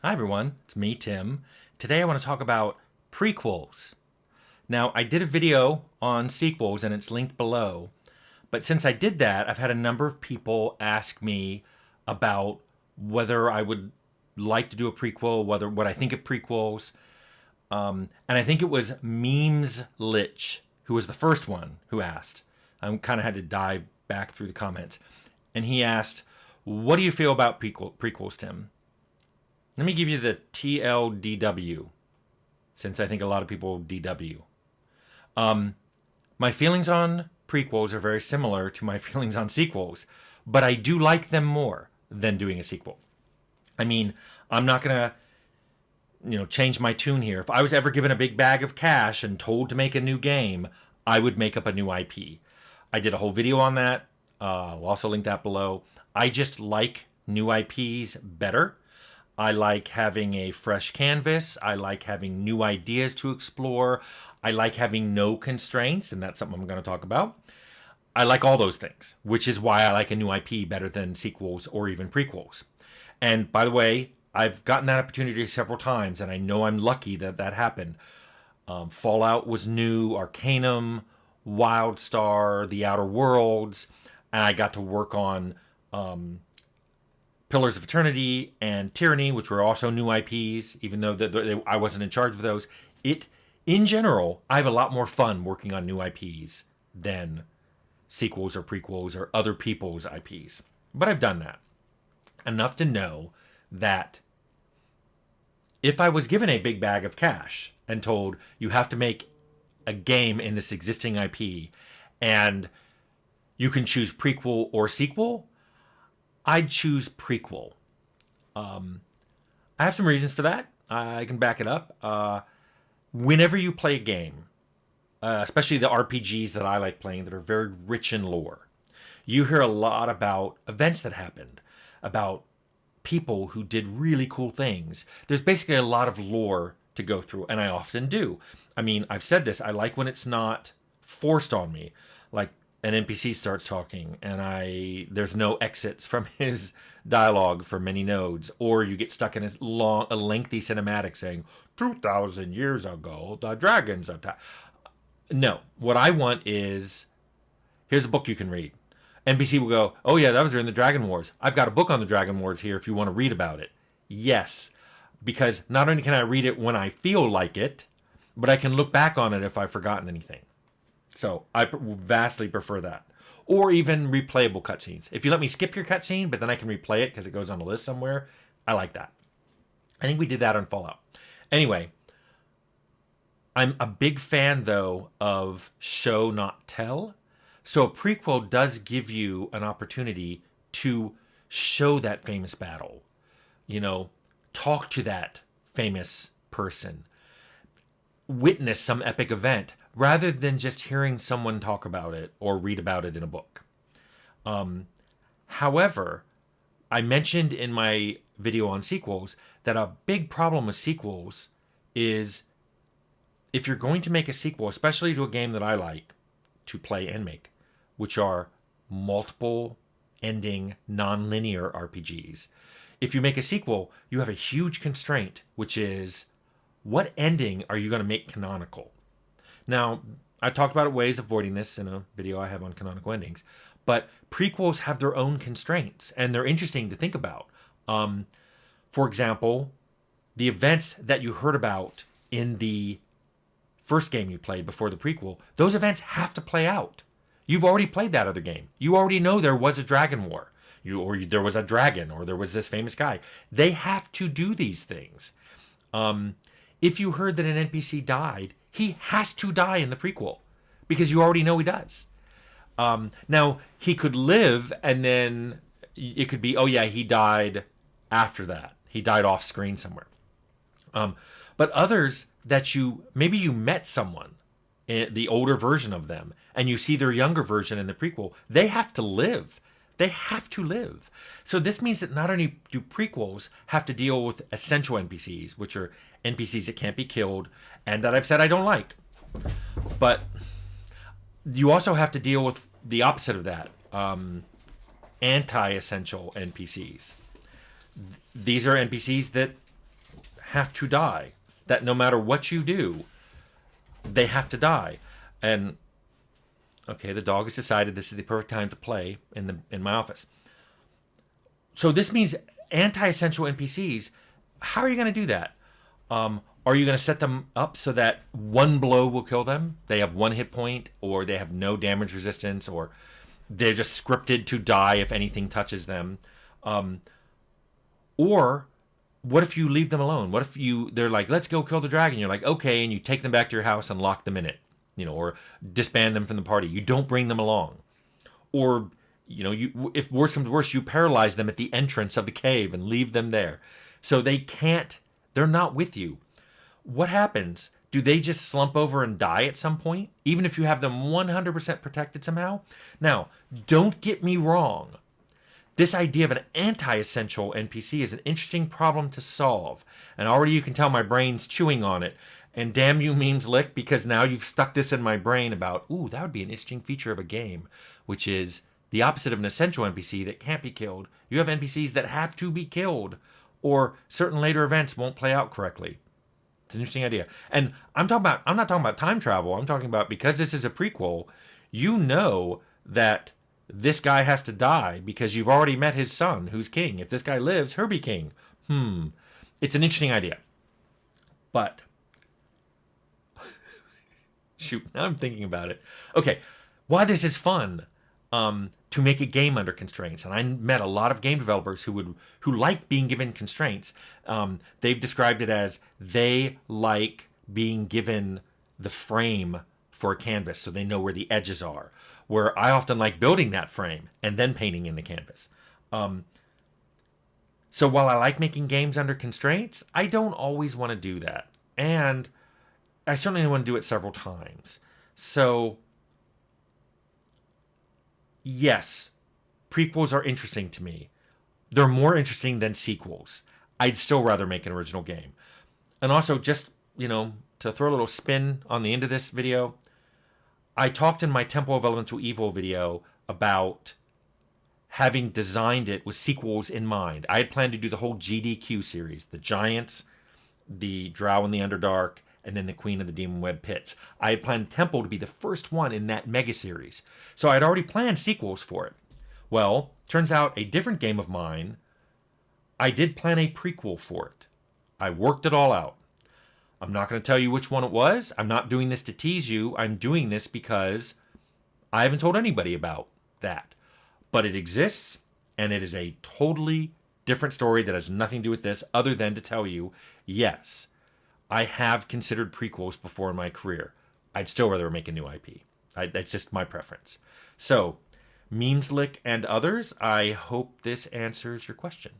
Hi everyone, it's me, Tim. Today I want to talk about prequels. Now, I did a video on sequels and it's linked below, but since I did that, I've had a number of people ask me about whether I would like to do a prequel, what I think of prequels. And I think it was Memes Lich who was the first one who asked. I kind of had to dive back through the comments. And he asked, what do you feel about prequels, Tim? Let me give you the TLDW, since I think a lot of people DW. My feelings on prequels are very similar to my feelings on sequels, but I do like them more than doing a sequel. I mean, I'm not going to change my tune here. If I was ever given a big bag of cash and told to make a new game, I would make up a new IP. I did a whole video on that. I'll also link that below. I just like new IPs better. I like having a fresh canvas. I like having new ideas to explore. I like having no constraints, and that's something I'm going to talk about. I like all those things, which is why I like a new IP better than sequels or even prequels. And by the way, I've gotten that opportunity several times, and I know I'm lucky that that happened. Fallout was new, Arcanum, Wildstar, The Outer Worlds, and I got to work on Pillars of Eternity and Tyranny, which were also new IPs, even though I wasn't in charge of those. In general, I have a lot more fun working on new IPs than sequels or prequels or other people's IPs. But I've done that. Enough to know that if I was given a big bag of cash and told you have to make a game in this existing IP and you can choose prequel or sequel, I'd choose prequel. I have some reasons for that. I can back it up. Whenever you play a game, especially the RPGs that I like playing that are very rich in lore, you hear a lot about events that happened, about people who did really cool things. There's basically a lot of lore to go through, and I often do. I mean, I've said this, I like when it's not forced on me. Like, an NPC starts talking and there's no exits from his dialogue for many nodes, or you get stuck in a lengthy cinematic saying 2,000 years ago the dragons attacked. No, what I want is, here's a book you can read. NPC will go, oh yeah, that was during the Dragon Wars. I've got a book on the Dragon Wars here if you want to read about it. Yes, because not only can I read it when I feel like it, but I can look back on it if I've forgotten anything. So I vastly prefer that. Or even replayable cutscenes. If you let me skip your cutscene, but then I can replay it because it goes on a list somewhere, I like that. I think we did that on Fallout. Anyway, I'm a big fan, though, of show, not tell. So a prequel does give you an opportunity to show that famous battle. Talk to that famous person. Witness some epic event, rather than just hearing someone talk about it or read about it in a book. However, I mentioned in my video on sequels that a big problem with sequels is if you're going to make a sequel, especially to a game that I like to play and make, which are multiple ending, non-linear RPGs. If you make a sequel, you have a huge constraint, which is what ending are you going to make canonical? Now, I talked about ways of avoiding this in a video I have on canonical endings, but prequels have their own constraints, and they're interesting to think about. For example, the events that you heard about in the first game you played before the prequel, those events have to play out. You've already played that other game. You already know there was a dragon war, there was a dragon, or there was this famous guy. They have to do these things. If you heard that an NPC died, he has to die in the prequel because you already know he does. Now, he could live and then it could be, oh yeah, he died after that. He died off screen somewhere. But others that maybe you met someone, the older version of them, and you see their younger version in the prequel, they have to live. They have to live. So this means that not only do prequels have to deal with essential NPCs, which are NPCs that can't be killed, and that I've said I don't like, but you also have to deal with the opposite of that, anti-essential NPCs. These are NPCs that have to die. That no matter what you do, they have to die. And okay, the dog has decided this is the perfect time to play in my office. So this means anti-essential NPCs. How are you going to do that? Are you going to set them up so that one blow will kill them? They have one hit point, or they have no damage resistance, or they're just scripted to die if anything touches them. Or what if you leave them alone? What if they're like, let's go kill the dragon? You're like, okay, and you take them back to your house and lock them in it, or disband them from the party. You don't bring them along. Or, if worse comes to worse, you paralyze them at the entrance of the cave and leave them there. So they're not with you. What happens? Do they just slump over and die at some point? Even if you have them 100% protected somehow? Now, don't get me wrong. This idea of an anti-essential NPC is an interesting problem to solve. And already you can tell my brain's chewing on it. And damn you, Memes Lick, because now you've stuck this in my brain about, ooh, that would be an interesting feature of a game, which is the opposite of an essential NPC that can't be killed. You have NPCs that have to be killed, or certain later events won't play out correctly. It's an interesting idea. And I'm not talking about time travel. I'm talking about, because this is a prequel, you know that this guy has to die because you've already met his son, who's king. If this guy lives, he'll be king. It's an interesting idea. But, shoot, now I'm thinking about it. Okay, why this is fun, to make a game under constraints. And I met a lot of game developers who like being given constraints. They've described it as they like being given the frame for a canvas so they know where the edges are. Where I often like building that frame and then painting in the canvas. So while I like making games under constraints, I don't always want to do that. And I certainly want to do it several times. So yes, prequels are interesting to me. They're more interesting than sequels. I'd still rather make an original game. And also, just, to throw a little spin on the end of this video, I talked in my Temple of Elemental Evil video about having designed it with sequels in mind. I had planned to do the whole GDQ series, the Giants, the Drow in the Underdark, and then the Queen of the Demon Web Pits. I had planned Temple to be the first one in that mega series. So I had already planned sequels for it. Well, turns out a different game of mine, I did plan a prequel for it. I worked it all out. I'm not going to tell you which one it was. I'm not doing this to tease you. I'm doing this because I haven't told anybody about that. But it exists, and it is a totally different story that has nothing to do with this other than to tell you, yes, I have considered prequels before in my career. I'd still rather make a new IP. That's just my preference. So, Memeslick and others, I hope this answers your question.